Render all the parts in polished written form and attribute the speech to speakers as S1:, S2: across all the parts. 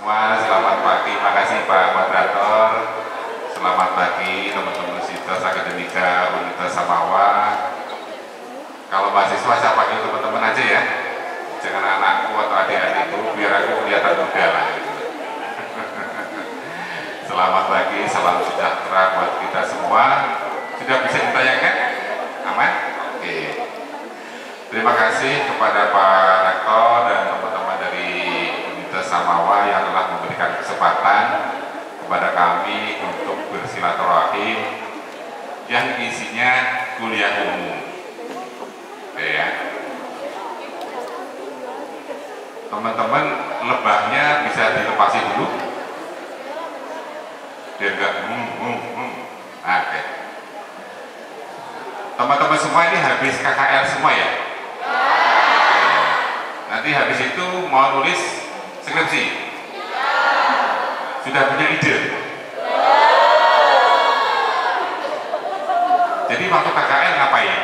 S1: semua, selamat pagi. Makasih Pak Moderator. Selamat pagi teman-teman Sitos Akademika Universitas Samawa. Kalau mahasiswa saya panggil teman-teman aja ya. Jangan anakku atau adik-adikku, biar aku kelihatan muda lah. Selamat pagi, salam sejahtera buat kita semua. Sudah bisa ditayangkan? Aman? Oke. Terima kasih kepada Pak Rektor dan teman-teman dari Universitas Samawa yang telah memberikan kesempatan kepada kami untuk bersilaturahim yang isinya kuliah umum. Oke ya. Teman-teman, lebahnya bisa dilepasi dulu. Dia enggak Oke. Teman-teman semua ini habis KKL semua ya? Nanti habis itu mau nulis skripsi? Sudah punya ide? Jadi waktu KKL ngapain?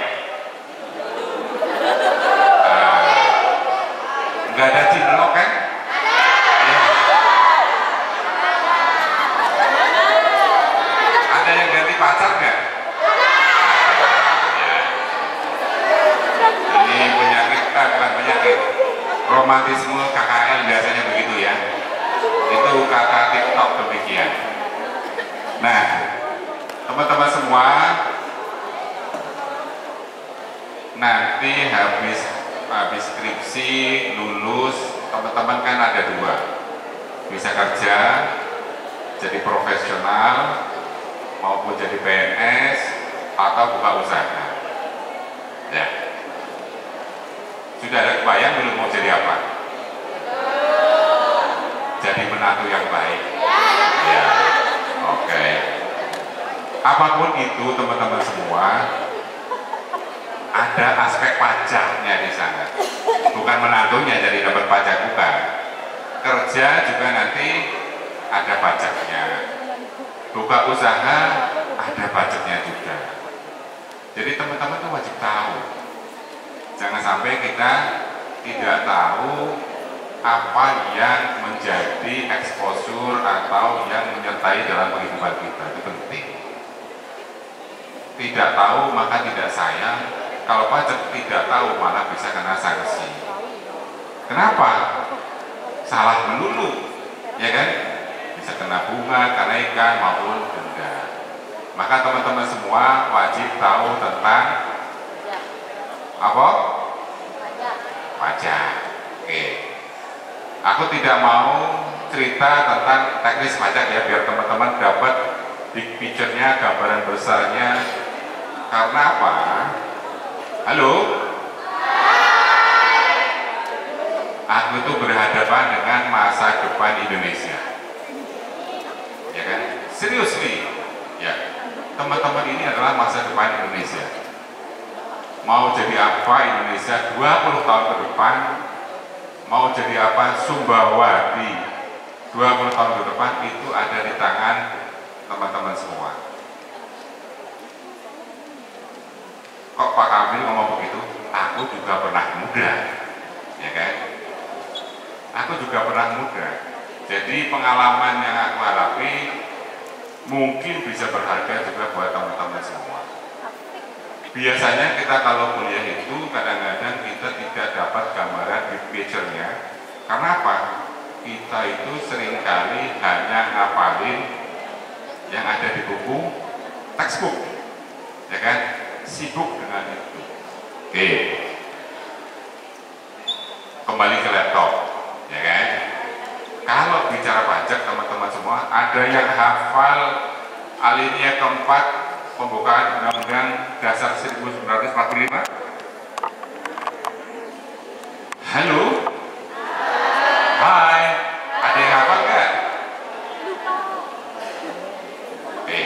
S1: Nggak ada cinlok kan? Ada yang ganti pacar nggak? Ini penyakit, bukan penyakit, romantisme KKL biasanya begitu ya. Itu kata TikTok demikian. Nah, teman-teman semua, nanti habis skripsi, lulus, teman-teman kan ada dua, bisa kerja, jadi profesional, maupun jadi PNS, atau buka usaha. Ya. Sudah ada kebayang belum mau jadi apa? Jadi menantu yang baik. Ya. Oke. Apapun itu teman-teman semua, ada aspek pajaknya di sana. Bukan menantunya jadi dapat pajak, bukan. Kerja juga nanti ada pajaknya. Buka usaha ada pajaknya juga. Jadi teman-teman tuh wajib tahu. Jangan sampai kita tidak tahu apa yang menjadi eksposur atau yang menyertai dalam kehidupan kita. Itu penting. Tidak tahu maka tidak sayang. Kalau pajak tidak tahu malah bisa kena sanksi. Kenapa? Salah melulu, ya kan? Bisa kena bunga, kenaikan maupun denda. Maka teman-teman semua wajib tahu tentang apa? Pajak. Oke. Aku tidak mau cerita tentang teknis pajak ya, biar teman-teman dapat big picture-nya, gambaran besarnya. Karena apa? Halo? Aku tuh berhadapan dengan masa depan Indonesia. Ya kan? Seriously. Ya. Teman-teman ini adalah masa depan Indonesia. Mau jadi apa Indonesia 20 tahun ke depan? Mau jadi apa Sumbawati 20 tahun ke depan? Itu ada di tangan teman-teman semua. Kok Pak Kamil ngomong begitu? Aku juga pernah muda, ya kan? Aku juga pernah muda. Jadi pengalaman yang aku hadapi mungkin bisa berharga juga buat teman-teman semua. Biasanya kita kalau kuliah itu kadang-kadang kita tidak dapat gambaran big picture-nya. Karena apa? Kita itu seringkali hanya ngapalin yang ada di buku textbook, ya kan? Sibuk dengan itu. Oke. Kembali ke laptop, ya kan? Kalau bicara pajak teman-teman semua, ada yang hafal alinea keempat pembukaan Undang-Undang Dasar 1945? Halo? Hai, ada yang hafal nggak? Oke.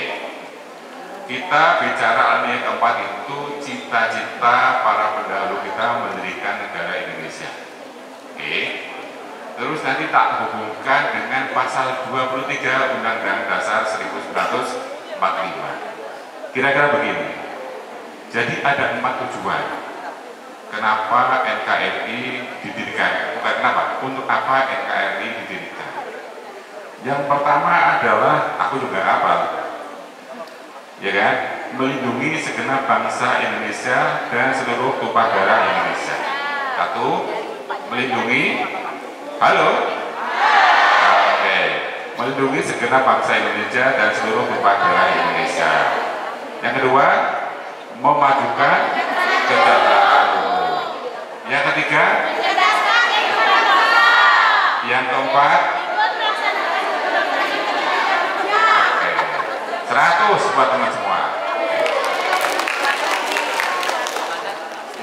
S1: Kita bicara alinea keempat itu cita-cita para pendahulu kita mendirikan negara Indonesia. Oke. Terus nanti tak hubungkan dengan pasal 23 Undang-Undang Dasar 1945. Kira-kira begini. Jadi ada 4 tujuan. Kenapa NKRI didirikan? Bukan kenapa, untuk apa NKRI didirikan? Yang pertama adalah, aku juga hafal, ya kan, melindungi segenap bangsa Indonesia dan seluruh tumpah darah Indonesia. Satu, melindungi, halo, oke, melindungi segenap bangsa Indonesia dan seluruh tumpah darah Indonesia. Yang kedua, memajukan kesejahteraan umum. Yang ketiga, yang keempat, 100 buat teman semua.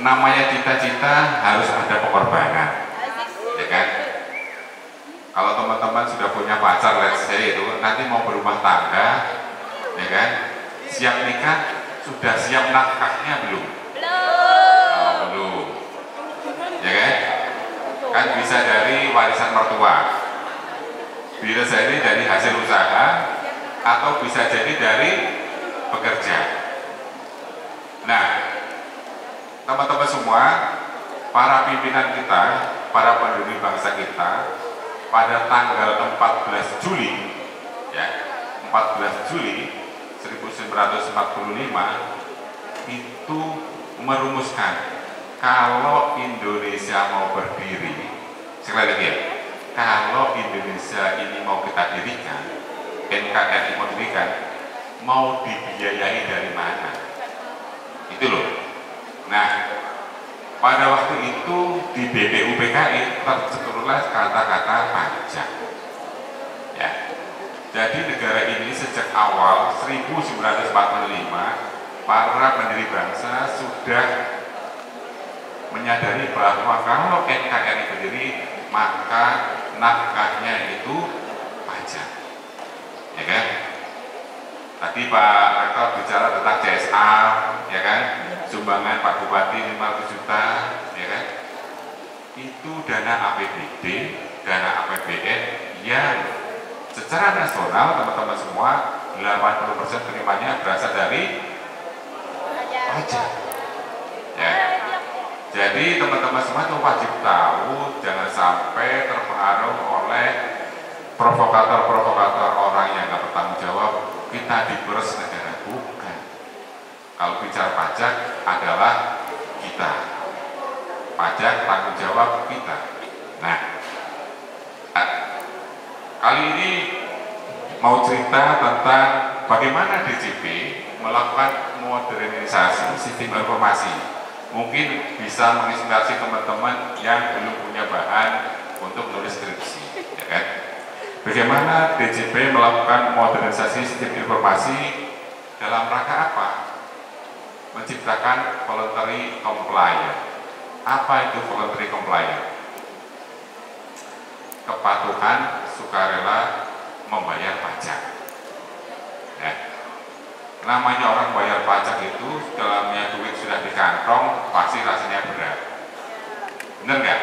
S1: Namanya cita-cita harus ada pengorbanan, ya kan? Kalau teman-teman sudah punya pacar, let's say itu nanti mau berumah tangga, ya kan? Siap nikah, sudah siap nafkahnya belum? Oh, belum, ya kan? Kan bisa dari warisan mertua, bisa jadi dari hasil usaha, atau bisa jadi dari pekerja. Nah, teman-teman semua, para pimpinan kita, para pendiri bangsa kita, pada tanggal 14 Juli, ya, 14 Juli 1945 itu merumuskan kalau Indonesia mau berdiri, sekali lagi ya, kalau Indonesia ini mau kita dirikan, NKRI mau didirikan, mau dibiayai dari mana? Itu loh. Nah, pada waktu itu di BPUPKI tercetuslah kata-kata pajak. Ya. Jadi negara ini sejak awal 1945 para pendiri bangsa sudah menyadari bahwa kalau NKRI berdiri maka nafkahnya itu pajak. Ya kan? Tadi Pak Rektor bicara tentang CSR, ya kan? Sumbangan Pak Bupati 500 juta, ya kan? Itu dana APBD, dana APBN yang secara nasional teman-teman semua 80% terimanya berasal dari pajak. Ya. Jadi teman-teman semua itu wajib tahu, jangan sampai terpengaruh oleh provokator-provokator orang yang nggak bertanggung jawab. Kita diperes negara, bukan. Kalau bicara pajak adalah kita, pajak tanggung jawab kita. Nah, kali ini mau cerita tentang bagaimana DJP melakukan modernisasi sistem informasi. Mungkin bisa menginspirasi teman-teman yang belum punya bahan untuk nulis skripsi, ya kan? Bagaimana DJP melakukan modernisasi sistem informasi dalam rangka apa? Menciptakan voluntary compliance. Apa itu voluntary compliance? Kepatuhan sukarela membayar pajak. Ya. Namanya orang bayar pajak itu dalamnya duit sudah di kantong pasti rasanya berat. Bener nggak?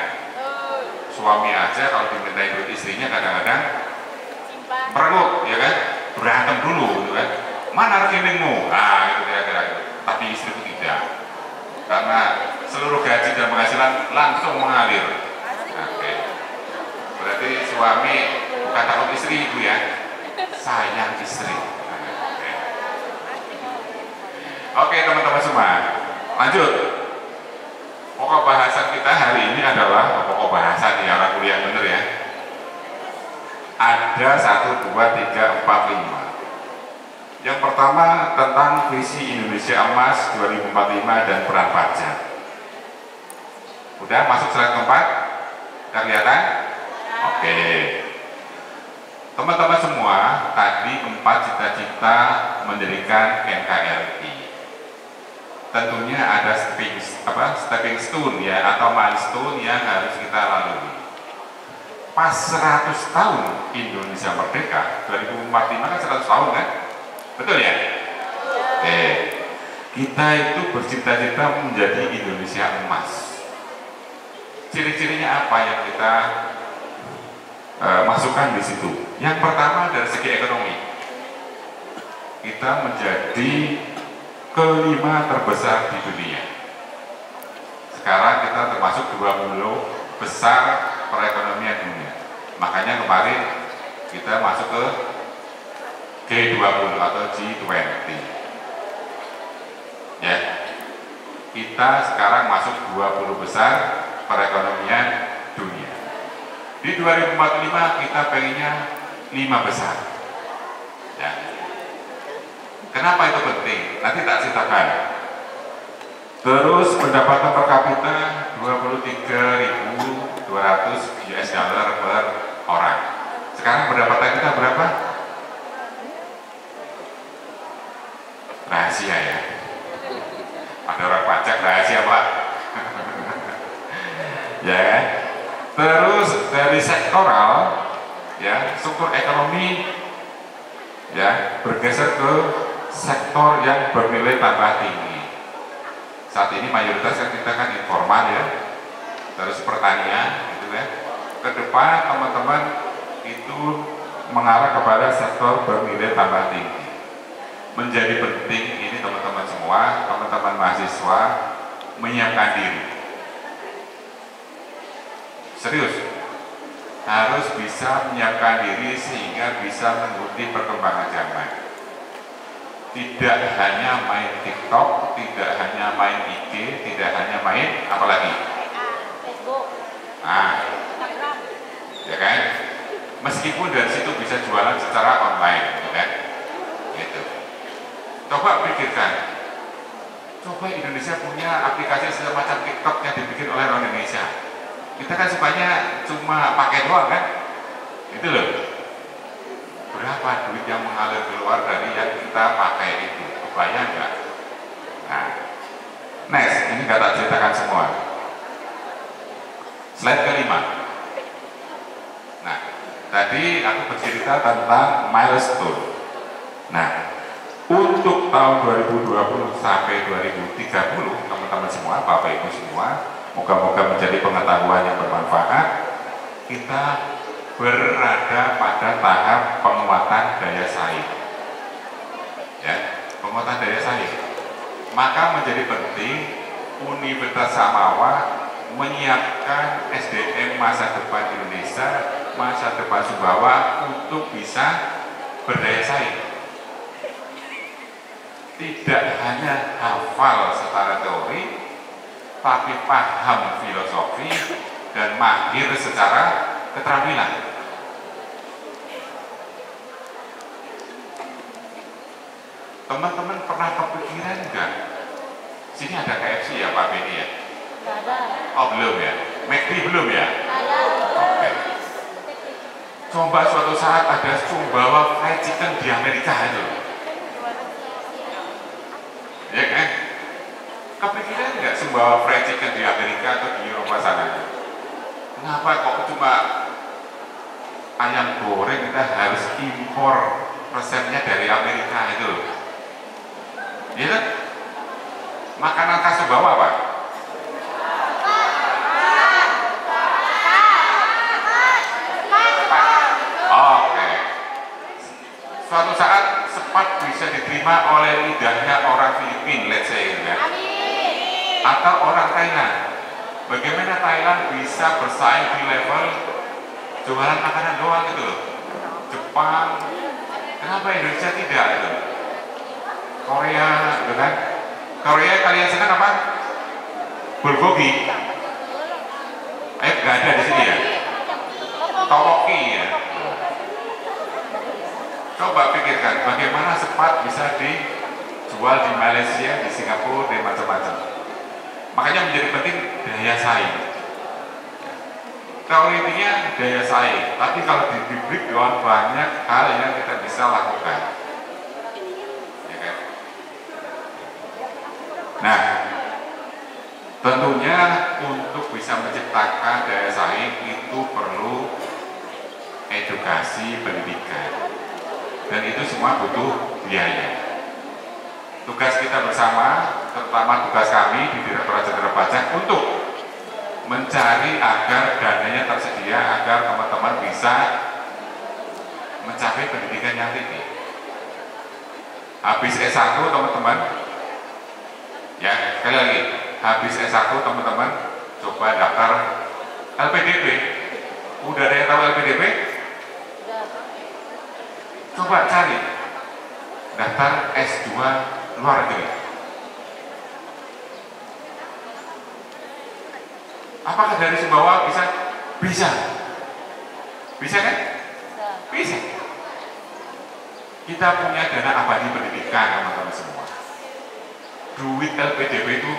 S1: Suami aja kalau dimintai duit istrinya kadang-kadang merengut, ya kan? Berantem dulu, gitu kan? Mana rekeningmu? Nah, itu kira-kira itu. Tapi istri itu tidak, karena seluruh gaji dan penghasilan langsung mengalir. Oke. Berarti suami bukan takut istri itu ya, sayang istri. Oke teman-teman semua, lanjut. Pokok bahasan kita hari ini adalah pokok bahasan ya, orang kuliah bener ya. Ada 1, 2, 3, 4, 5. Yang pertama tentang visi Indonesia Emas 2045 dan peran pajak. Udah masuk slide keempat? Udah kelihatan? Oke. Teman-teman semua, tadi 4 cita-cita mendirikan NKRI. Tentunya ada stepping stone ya, atau milestone yang harus kita lalui. Pas 100 tahun Indonesia merdeka, 2045 kan 100 tahun kan? Betul ya? Oke. Kita itu bercita-cita menjadi Indonesia emas. Ciri-cirinya apa yang kita masukkan di situ? Yang pertama dari segi ekonomi, kita menjadi kelima terbesar di dunia. Sekarang kita termasuk 20 besar perekonomian dunia. Makanya kemarin kita masuk ke G20 atau G20. Ya, kita sekarang masuk 20 besar perekonomian dunia. Di 2045 kita pengennya 5 besar. Ya. Kenapa itu penting? Nanti tak ceritakan. Terus pendapatan per kapita 23.200 US dollar per orang. Sekarang pendapatan kita berapa? Rahasia ya. Ada orang pajak rahasia Pak. Ya kan? Terus dari sektoral, ya struktur ekonomi, ya bergeser ke sektor yang bernilai tambah tinggi. Saat ini mayoritas yang kita kan informal ya, terus pertanian, gitu ya. Ke depan teman-teman itu mengarah kepada sektor bernilai tambah tinggi. Menjadi penting ini teman-teman semua, teman-teman mahasiswa menyiapkan diri. Serius, harus bisa menyiapkan diri sehingga bisa mengikuti perkembangan zaman. Tidak hanya main TikTok, tidak hanya main IG, tidak hanya main apalagi
S2: Facebook,
S1: ya kan? Meskipun dari situ bisa jualan secara online, ya kan? Gitu. Coba pikirkan, coba Indonesia punya aplikasi semacam TikTok yang dibikin oleh orang Indonesia. Kita kan sukanya cuma pakai doang kan? Itu loh. Berapa duit yang mengalir keluar dari yang kita pakai itu? Kebayang nggak? Nah, next, ini nggak tak ceritakan semua. Slide kelima. Nah, tadi aku bercerita tentang milestone. Nah, untuk tahun 2020 sampai 2030, teman-teman semua, Bapak Ibu semua, moga-moga menjadi pengetahuan yang bermanfaat. Kita berada pada tahap penguatan daya saing. Ya, penguatan daya saing. Maka menjadi penting Universitas Samawa menyiapkan SDM masa depan Indonesia, masa depan Sumbawa untuk bisa berdaya saing. Tidak hanya hafal secara teori, tapi paham filosofi dan mahir secara keterampilan. Teman-teman pernah kepikiran enggak? Sini ada KFC ya Pak Beni ya?
S2: ada.
S1: Oh belum ya? McD belum ya?
S2: Ada.
S1: Oke. Coba suatu saat ada Sumbawa Fried Chicken di Amerika itu. Ya kan? Kepikiran nggak Sumbawa Fried Chicken di Amerika atau di Eropa sana? Kenapa kok cuma ayam goreng kita harus impor resepnya dari Amerika itu? Ya kan? Makanan khas Sumbawa apa? Oke. Suatu saat sepat bisa diterima oleh lidahnya orang Filipina, let's say, ya. Atau orang Thailand. Bagaimana Thailand bisa bersaing di level jualan makanan doang gitu loh? Jepang, kenapa Indonesia tidak itu? Korea, gitu kan? Korea kalian senang apa? Bulgogi. Gak ada di sini ya? Tomoki ya? Coba pikirkan bagaimana sepat bisa dijual di Malaysia, di Singapura, di macam-macam. Makanya menjadi penting daya saing. Teorinya daya saing, tapi kalau diberi doang banyak hal yang kita bisa lakukan. Ya kan? Nah, tentunya untuk bisa menciptakan daya saing itu perlu edukasi pendidikan. Dan itu semua butuh biaya. Tugas kita bersama, terutama tugas kami di Direktorat Jenderal Pajak untuk mencari agar dananya tersedia, agar teman-teman bisa mencapai pendidikan yang tinggi. Habis S1 teman-teman, ya sekali lagi, habis S1 teman-teman coba daftar LPDP. Udah ada yang tahu LPDP? Coba cari daftar S2 luar negeri. Apakah dari Sumbawa bisa? Bisa. Bisa kan? Bisa. Kita punya dana abadi pendidikan, teman-teman semua. Duit LPDP itu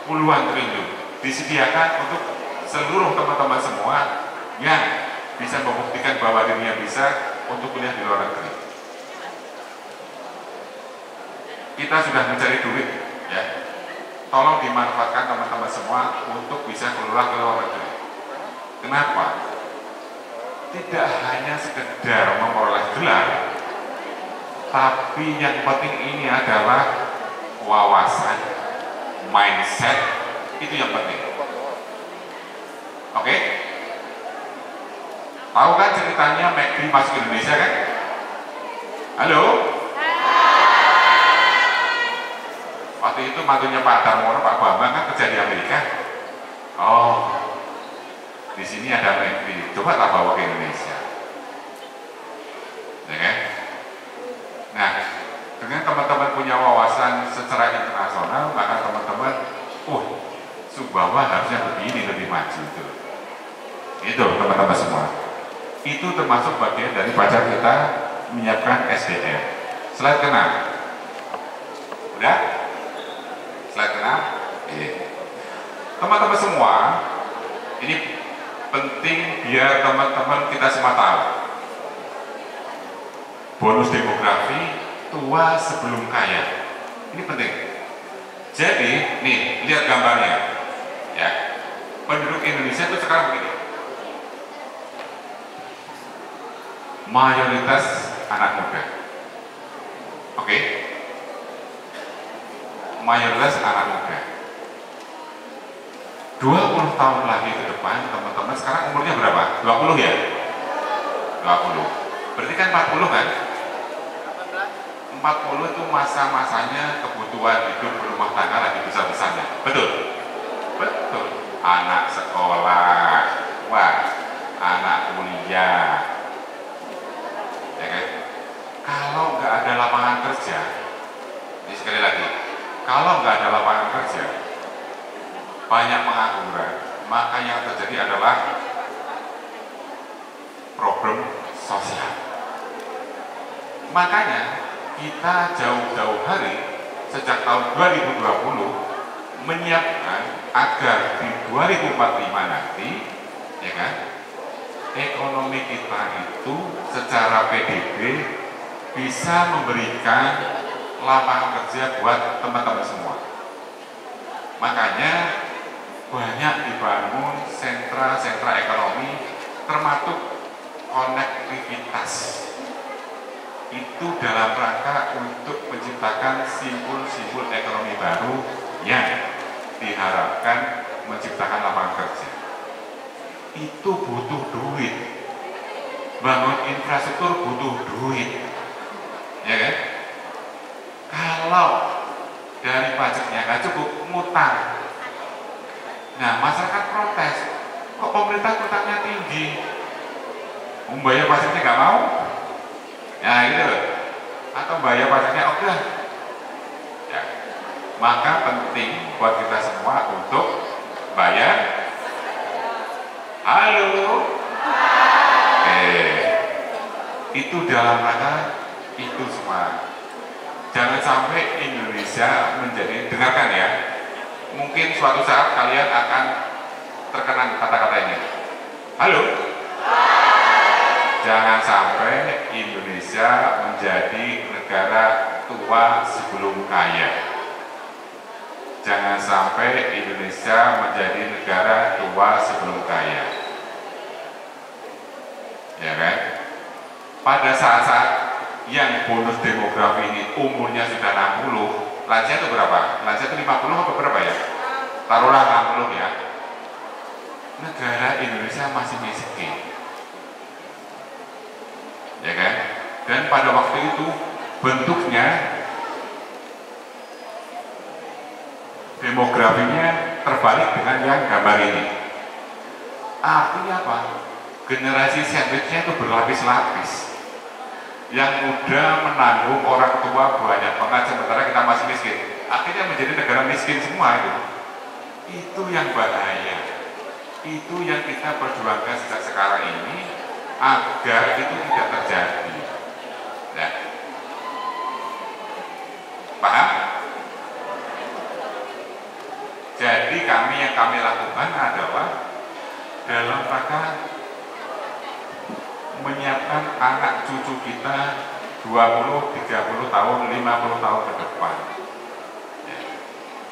S1: puluhan triliun disediakan untuk seluruh teman-teman semua yang bisa membuktikan bahwa dirinya bisa untuk kuliah di luar negeri. Kita sudah mencari duit, ya. Tolong dimanfaatkan teman-teman semua untuk bisa keluar ke luar negeri. Kenapa? Tidak hanya sekedar memperoleh gelar, tapi yang penting ini adalah wawasan, mindset, itu yang penting. Oke? Tahu kan ceritanya McD masuk ke Indonesia kan? Halo? Waktu itu mantunya Pak Darmono, Pak Bambang kan kerja di Amerika. Oh, di sini ada McD, coba tak bawa ke Indonesia. Ya kan? Nah, dengan teman-teman punya wawasan secara internasional, maka teman-teman, Sumbawa harusnya begini, lebih maju itu. Itu teman-teman semua. Itu termasuk bagian daripada kita menyiapkan SDM. Slide ke-6. Udah? Slide ke-6. Teman-teman semua, ini penting biar teman-teman kita semua tahu. Bonus demografi tua sebelum kaya. Ini penting. Jadi, nih, lihat gambarnya. Ya. Penduduk Indonesia itu sekarang begini. Mayoritas anak muda. Oke. Mayoritas anak muda. 20 tahun lagi ke depan, teman-teman sekarang umurnya berapa? 20 ya? 20. Berarti kan 40 kan? 40 itu masa-masanya kebutuhan hidup berumah tangga lagi besar-besarnya. Betul? Betul. Anak sekolah, anak kuliah. Ya kan? Kalau nggak ada lapangan kerja, ini sekali lagi, kalau nggak ada lapangan kerja, banyak pengangguran, maka yang terjadi adalah problem sosial. Makanya kita jauh-jauh hari sejak tahun 2020 menyiapkan agar di 2045 nanti, ya kan, ekonomi kita itu secara PDB bisa memberikan lapangan kerja buat teman-teman semua. Makanya banyak dibangun sentra-sentra ekonomi, termasuk konektivitas. Itu dalam rangka untuk menciptakan simpul-simpul ekonomi baru yang diharapkan menciptakan lapangan kerja. Itu butuh duit. Bangun infrastruktur butuh duit. Ya kan? Kalau dari pajaknya nggak cukup, ngutang. Nah, masyarakat protes, kok pemerintah utangnya tinggi? Membayar pajaknya nggak mau? Ya gitu. Atau bayar pajaknya oke. Ya. Maka penting buat kita semua untuk bayar. Halo. Itu dalam rangka itu semua. Jangan sampai Indonesia menjadi, dengarkan ya, mungkin suatu saat kalian akan terkenang kata-kata ini. Halo. Jangan sampai Indonesia menjadi negara tua sebelum kaya. Jangan sampai Indonesia menjadi negara tua sebelum kaya. Ya kan? Pada saat-saat yang bonus demografi ini umurnya sudah 60, lansia itu berapa? Lansia itu 50 atau berapa ya? Taruhlah 60 ya. Negara Indonesia masih miskin. Ya kan? Dan pada waktu itu bentuknya demografinya terbalik dengan yang gambar ini. Artinya apa? Generasi sandwich-nya itu berlapis-lapis. yang muda menanggung orang tua banyak banget sementara kita masih miskin, akhirnya menjadi negara miskin semua itu yang bahaya. Itu yang kita perjuangkan sejak sekarang ini agar itu tidak terjadi. Nah, paham? Jadi yang kami lakukan adalah dalam rangka menyiapkan anak cucu kita 20, 30 tahun, 50 tahun ke depan.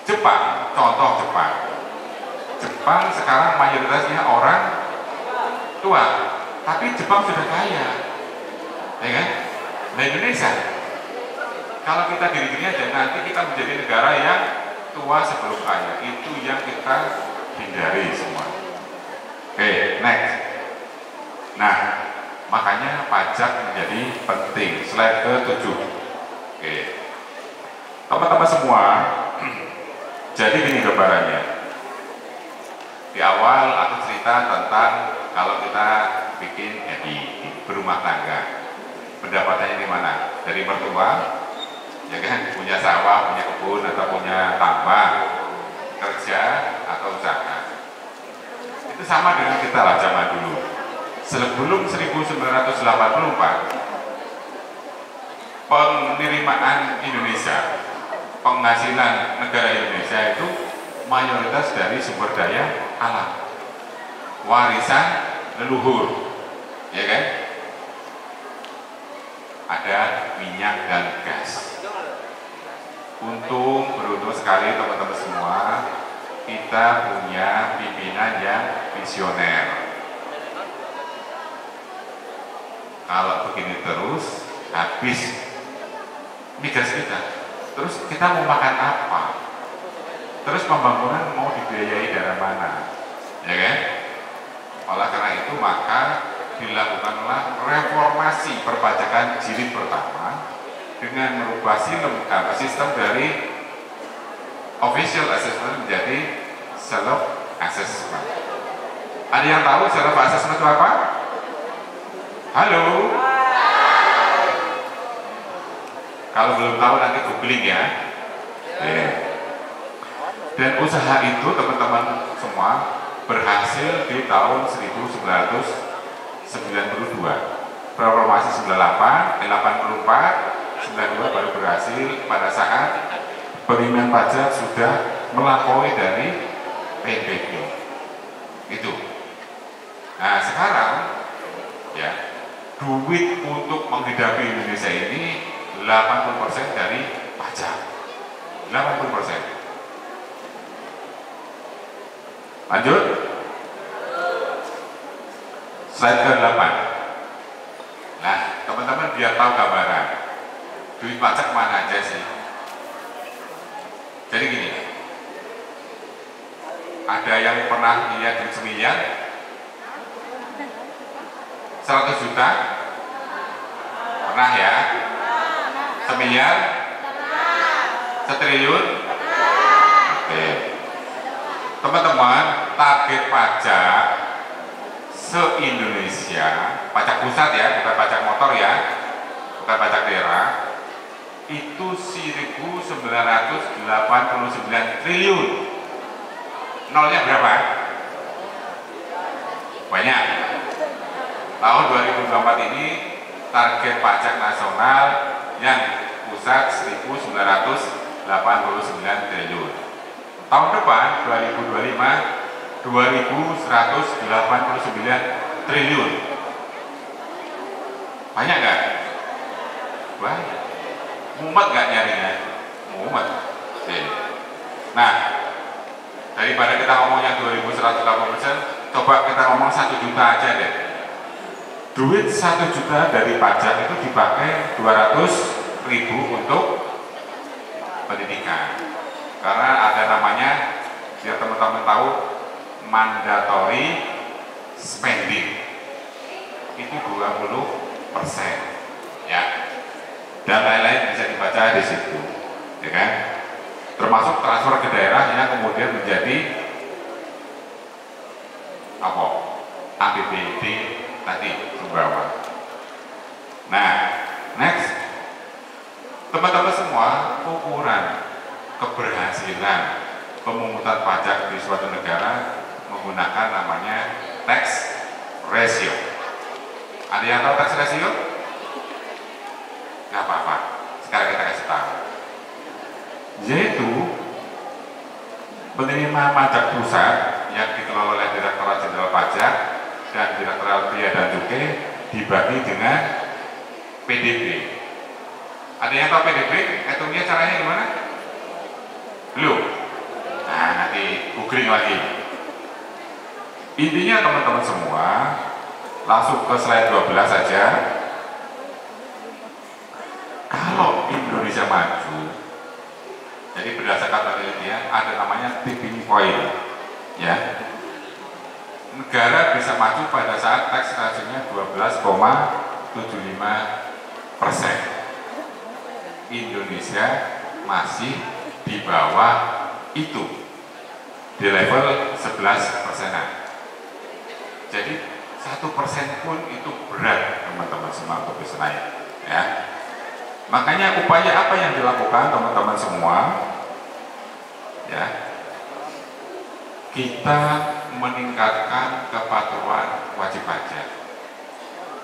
S1: Jepang, contoh Jepang. Jepang sekarang mayoritasnya orang tua, tapi Jepang sudah kaya, ya kan? Nah Indonesia, kalau kita diri-diri aja nanti kita menjadi negara yang tua sebelum kaya, itu yang kita hindari semua. Oke, next. Nah, makanya pajak menjadi penting. Slide ke-7. Oke, teman-teman semua, jadi gini gambarannya. Di awal aku cerita tentang kalau kita bikin berumah tangga, pendapatannya di mana? Dari mertua, ya kan, punya sawah, punya kebun atau punya tambang, kerja atau usaha. Itu sama dengan kita lah zaman dulu. Sebelum 1984, penerimaan Indonesia, penghasilan negara Indonesia itu mayoritas dari sumber daya alam, warisan leluhur, ya kan? Ada minyak dan gas. Beruntung sekali teman-teman semua, kita punya pimpinan yang visioner. Kalau begini terus, habis migas kita. Terus kita mau makan apa? Terus pembangunan mau dibiayai dari mana? Ya kan? Oleh karena itu maka dilakukanlah reformasi perpajakan jilid pertama dengan merubah sistem dari official assessment menjadi self assessment. Ada yang tahu self assessment itu apa? Halo? Kalau belum tahu nanti googling ya. Dan usaha itu teman-teman semua berhasil di tahun 1992. Reformasi 98, 84, 92 baru berhasil pada saat penerimaan pajak sudah melampaui dari PBB. Itu. Nah sekarang ya duit untuk menghidupi Indonesia ini 80% dari pajak. 80%. Lanjut. Slide ke-8. Nah, teman-teman biar tahu gambaran. Duit pajak mana aja sih? Jadi gini. Ada yang pernah lihat duit semiliar? 100 juta? Pernah ya? Semiliar? Setriliun? Oke. Teman-teman, target pajak se-Indonesia, pajak pusat ya, bukan pajak motor ya, bukan pajak daerah, itu 1.989 triliun. Nolnya berapa? Banyak. Tahun 2024 ini target pajak nasional yang pusat 1.989 triliun. Tahun depan 2025 2.189 triliun. Banyak nggak? Banyak. Mumet nggak nyarinya? Mumet. Nah, daripada kita ngomongnya 2.180%, coba kita ngomong 1 juta aja deh. Duit 1 juta dari pajak itu dipakai 200.000 untuk pendidikan. Karena ada namanya, biar teman-teman tahu, mandatory spending itu 20% ya, dan lain-lain bisa dibaca di situ, ya kan? Termasuk transfer ke daerah yang kemudian menjadi apa? APBD tadi sumbawa. Nah, Next, teman-teman semua, ukuran keberhasilan pemungutan pajak di suatu negara menggunakan namanya tax ratio. Ada yang tahu tax ratio? Gak apa-apa, sekarang kita kasih tahu. Yaitu penerima pajak pusat yang dikelola oleh Direktorat Jenderal Pajak dan Direktorat Bea dan Cukai dibagi dengan PDB. Ada yang tahu PDB? Hitungnya caranya gimana? Belum? Nah, nanti googling lagi. Intinya teman-teman semua, langsung ke slide 12 saja. Kalau Indonesia maju, jadi berdasarkan penelitian ada namanya tipping point, ya. Negara bisa maju pada saat tax ratio-nya 12,75%. Indonesia masih di bawah itu, di level 11%. Jadi 1% pun itu berat teman-teman semua untuk bisa naik, ya. Makanya upaya apa yang dilakukan teman-teman semua, ya, kita meningkatkan kepatuhan wajib pajak.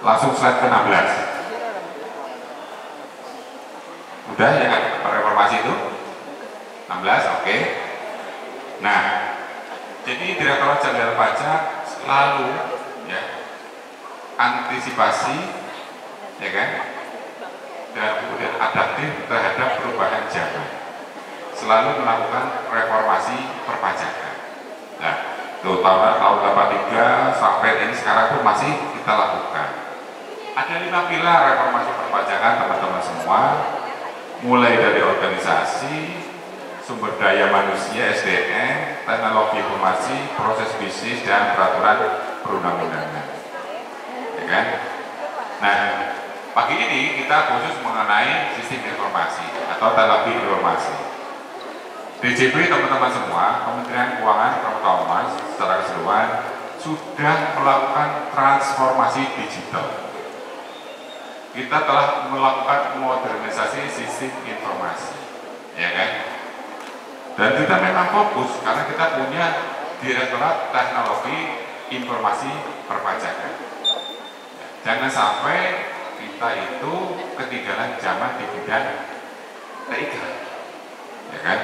S1: Langsung slide ke-16. Udah ya kan reformasi itu 16, oke. Nah, jadi Direktorat Jenderal Pajak selalu, ya, antisipasi, ya kan, dan kemudian adaptif terhadap perubahan zaman, selalu melakukan reformasi perpajakan. Nah, terutama tahun 83 sampai ini sekarang pun masih kita lakukan. Ada 5 pilar reformasi perpajakan teman-teman semua, mulai dari organisasi, sumber daya manusia (SDM), teknologi informasi, proses bisnis, dan peraturan perundang-undangan, ya kan? Nah, pagi ini kita khusus mengenai sistem informasi atau teknologi informasi. DJP teman-teman semua, Kementerian Keuangan terutama secara keseluruhan sudah melakukan transformasi digital. Kita telah melakukan modernisasi sistem informasi, ya kan? Dan kita memang fokus karena kita punya Direktorat Teknologi Informasi Perpajakan. Jangan sampai kita itu ketinggalan zaman di bidang TIK, ya kan?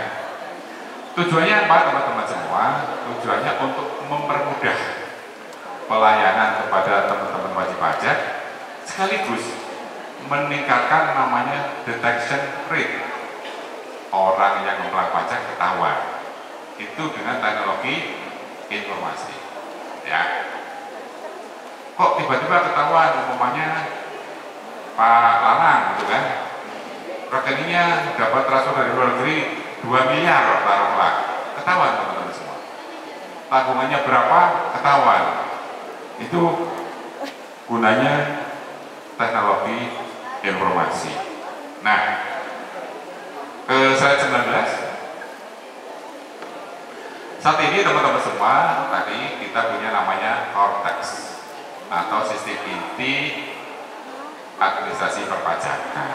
S1: Tujuannya apa teman-teman semua? Tujuannya untuk mempermudah pelayanan kepada teman-teman wajib pajak, sekaligus meningkatkan namanya detection rate, orang yang memperoleh pajak ketahuan itu dengan teknologi informasi, ya. Kok tiba-tiba ketahuan, umpamanya Pak Lanang gitu kan, rekeningnya dapat transfer dari luar negeri 2 miliar taruhlah, ketahuan teman-teman semua. Tanggungannya berapa, ketahuan. Itu gunanya teknologi informasi. Nah, ke slide 19. Saat ini teman-teman semua, tadi kita punya namanya Cortex atau sistem inti administrasi perpajakan.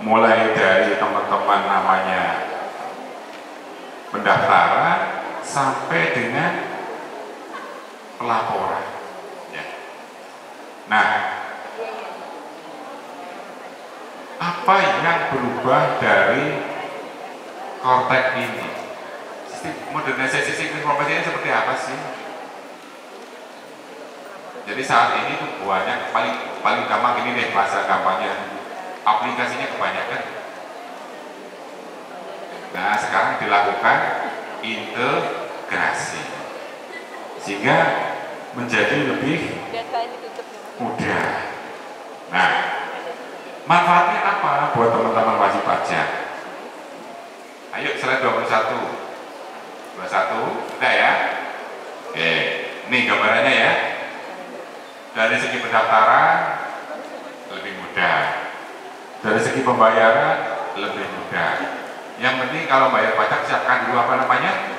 S1: Mulai dari teman-teman namanya pendaftaran sampai dengan pelaporan, ya. Nah, apa yang berubah dari Cortex ini? Modernisasi sistem informasi ini seperti apa sih? Jadi saat ini tuh banyak, paling gampang ini deh bahasa gampangnya, aplikasinya kebanyakan. Nah, sekarang dilakukan integrasi sehingga menjadi lebih mudah. Nah, manfaatnya apa buat teman-teman wajib pajak? Ayo slide 21. 21, udah ya? Oke, ini gambarannya ya. Dari segi pendaftaran lebih mudah, dari segi pembayaran lebih mudah. Yang penting kalau bayar pajak siapkan dulu apa namanya?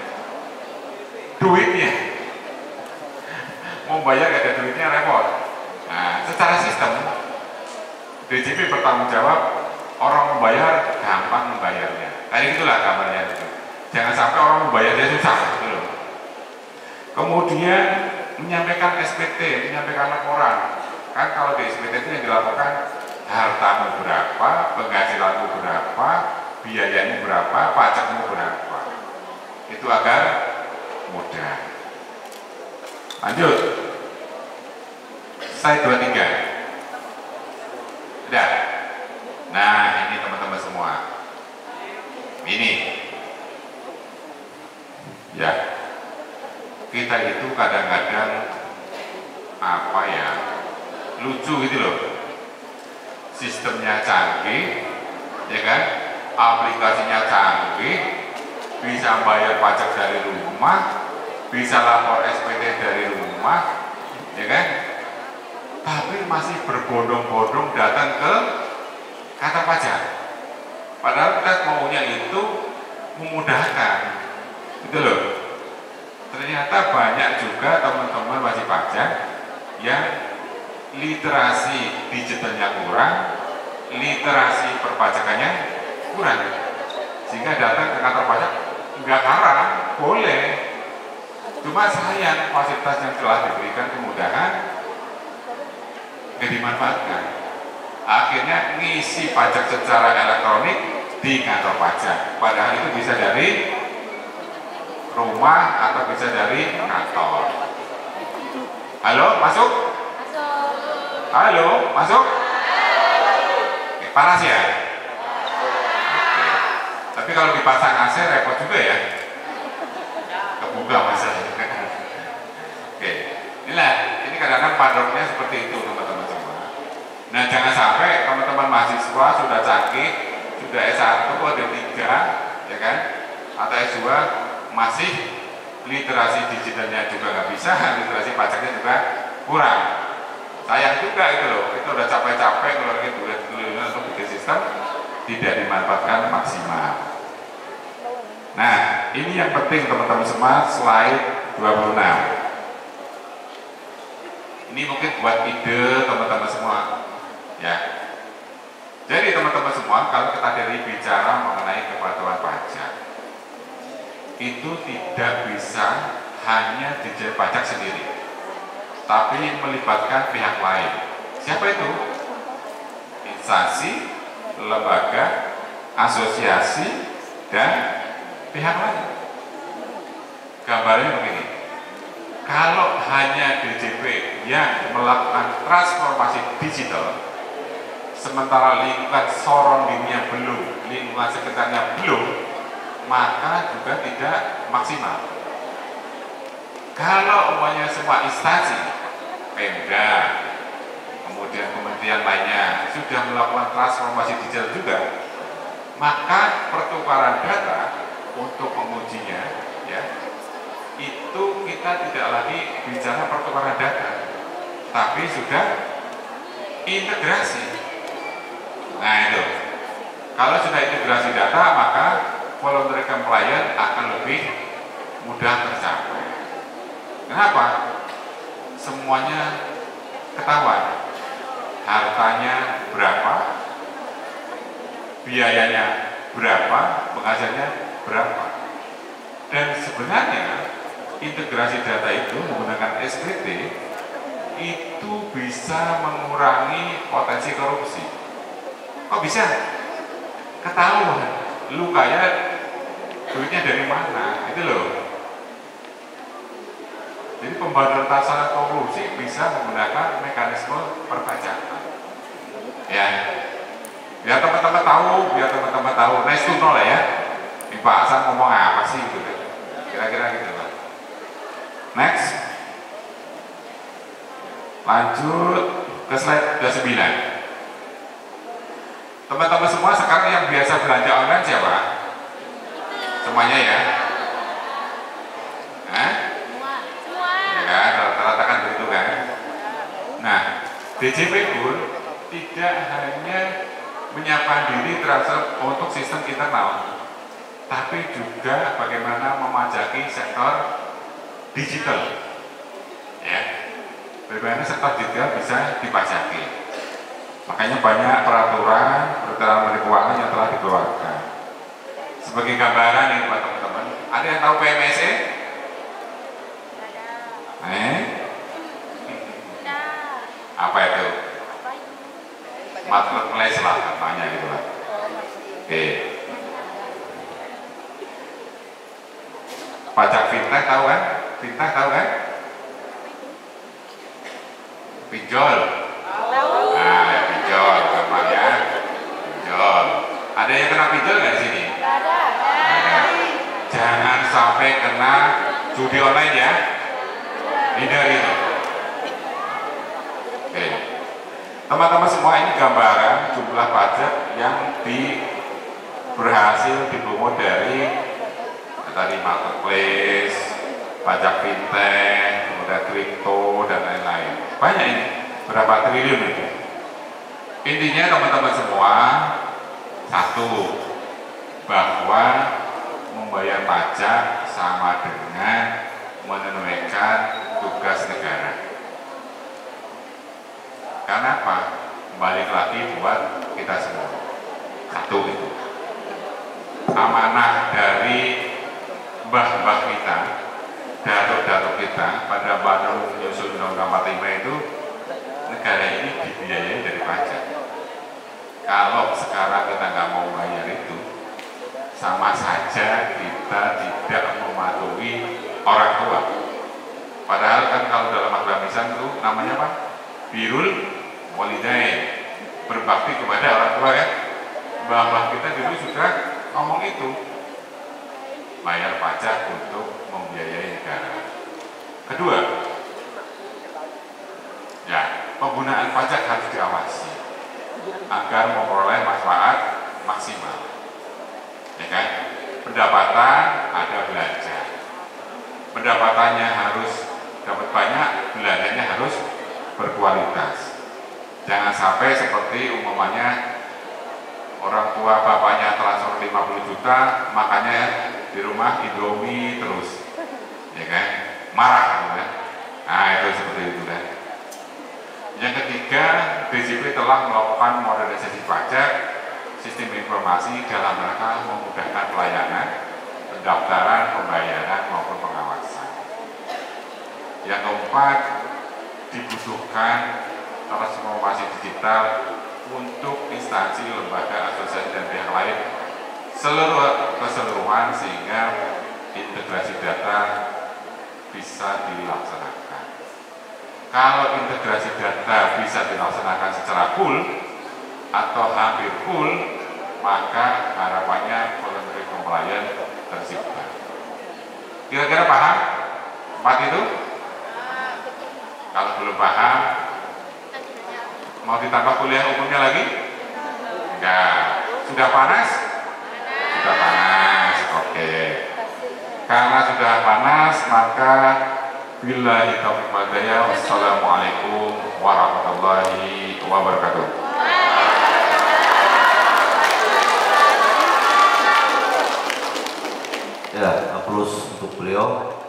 S1: Duitnya. Mau bayar gak ada duitnya repot. Nah, secara sistem DJP bertanggung jawab, orang membayar gampang membayarnya. Kayak gitulah gambarnya itu. Jangan sampai orang membayarnya susah gitu loh. Kemudian menyampaikan SPT, menyampaikan laporan. Kan kalau di SPT itu yang dilaporkan hartamu berapa, penghasilanmu berapa, biayanya berapa, pajakmu berapa. Itu agar mudah. Lanjut. Slide 23. Udah. Nah, ini teman-teman semua. Ini. Ya. Kita itu kadang-kadang apa ya? Lucu gitu loh. Sistemnya canggih, ya kan? Aplikasinya canggih, bisa bayar pajak dari rumah, bisa lapor SPT dari rumah, ya kan? Tapi masih berbondong-bondong datang ke kantor pajak. Padahal kita maunya itu memudahkan, gitu loh. Ternyata banyak juga teman-teman wajib pajak yang literasi digitalnya kurang, literasi perpajakannya kurang, sehingga datang ke kantor pajak nggak haram, boleh. Cuma sayang fasilitas yang telah diberikan kemudahan nggak dimanfaatkan. Akhirnya ngisi pajak secara elektronik di kantor pajak, padahal itu bisa dari rumah atau bisa dari kantor. Halo, masuk? Halo, masuk? Oke, panas ya? Oke. Tapi kalau dipasang AC repot juga ya. Kebuka masalahnya. Oke, inilah, ini kadang-kadang padroknya seperti itu teman-teman semua. Nah, jangan sampai teman-teman mahasiswa sudah canggih, sudah S1 atau D3, ya kan? Atau S2 masih literasi digitalnya juga nggak bisa, literasi pajaknya juga kurang. Sayang juga itu loh, itu udah capek-capek ngeluarin duit untuk bikin sistem, tidak dimanfaatkan maksimal. Nah, ini yang penting teman-teman semua, slide 26. Ini mungkin buat ide teman-teman semua, ya. Jadi teman-teman semua, kalau kita dari bicara mengenai kepatuhan pajak, itu tidak bisa hanya Dijen Pajak sendiri, tapi melibatkan pihak lain. Siapa itu? Instansi, lembaga, asosiasi, dan pihak lain. Gambarnya begini, kalau hanya DJP yang melakukan transformasi digital, sementara lingkungan surroundingnya belum, lingkungan sekitarnya belum, maka juga tidak maksimal. Kalau umpamanya semua instansi, Pemda, kemudian kementerian lainnya sudah melakukan transformasi digital juga, maka pertukaran data untuk mengujinya, ya, itu kita tidak lagi bicara pertukaran data, tapi sudah integrasi. Nah itu, kalau sudah integrasi data, maka voluntary compliance akan lebih mudah tercapai. Kenapa? Semuanya ketahuan, hartanya berapa, biayanya berapa, penghasilannya berapa. Dan sebenarnya integrasi data itu menggunakan SPT itu bisa mengurangi potensi korupsi. Kok bisa? Ketahuan, lu kaya duitnya dari mana, itu loh. Jadi pemberantasan korupsi bisa menggunakan mekanisme perpajakan. Ya, biar teman-teman tahu, nice to know lah ya. Ini Pak Hasan ngomong apa sih gitu, kira-kira gitu lah. Next, lanjut ke slide 29. Teman-teman semua sekarang yang biasa belanja online siapa? Semuanya ya? Hah? Ya kan, rata-rata kan begitu kan? Nah, DJP pun tidak hanya menyiapkan diri transfer untuk sistem internal, tapi juga bagaimana memajaki sektor digital. Ya, bagaimana sektor digital bisa dipajaki. Makanya banyak peraturan menteri keuangan yang telah dikeluarkan. Sebagai gambaran ini buat teman-teman, ada yang tahu PMSE? Apa itu? Marketplace lah katanya gitu lah. Oke. Pajak fintech tahu kan? Fintech tahu kan? Pinjol. Nah, ya pinjol namanya. Pinjol. Ada yang kena pinjol nggak di sini? Ada. Jangan sampai kena judi online ya. Hindari itu. Oke. Teman-teman semua, ini gambaran jumlah pajak yang berhasil dipungut dari tadi marketplace, pajak fintech, kemudian kripto dan lain-lain. Banyak ini, berapa triliun itu. Intinya teman-teman semua, satu, bahwa membayar pajak sama dengan menunaikan tugas negara. Karena apa? Balik lagi buat kita semua. Satu itu amanah dari mbah-mbah kita, datuk-datuk kita pada baru menyusun Undang-Undang 45 itu, negara ini dibiayai dari pajak. Kalau sekarang kita nggak mau bayar itu, sama saja kita tidak mematuhi orang tua. Padahal kan kalau dalam agama Islam itu namanya apa? Birrul walidain, berbakti kepada orang tua ya. Mbah-mbah kita dulu sudah ngomong itu, bayar pajak untuk membiayai negara. Kedua, ya, penggunaan pajak harus diawasi agar memperoleh manfaat maksimal. Ya kan? Pendapatan ada belanja. Pendapatannya harus dapat banyak, belanjanya harus berkualitas. Jangan sampai seperti umpamanya orang tua bapaknya transfer 50 juta, makanya di rumah Indomie terus, ya kan? Marah gitu kan? Nah itu seperti itu kan. Yang ketiga, DJP telah melakukan modernisasi pajak sistem informasi dalam rangka memudahkan pelayanan, pendaftaran, pembayaran maupun pengawasan. Yang keempat, dibutuhkan transformasi digital untuk instansi, lembaga, asosiasi dan pihak lain keseluruhan sehingga integrasi data bisa dilaksanakan. Kalau integrasi data bisa dilaksanakan secara full atau hampir full, maka harapannya voluntary compliance tercipta. Kira-kira paham 4 itu? Kalau belum paham, mau ditambah kuliah umumnya lagi? Enggak. Sudah panas? Sudah panas, oke. Karena sudah panas, maka billahi taufiq wal hidayah. Wassalamualaikum warahmatullahi wabarakatuh.
S3: Ya, aplaus untuk beliau.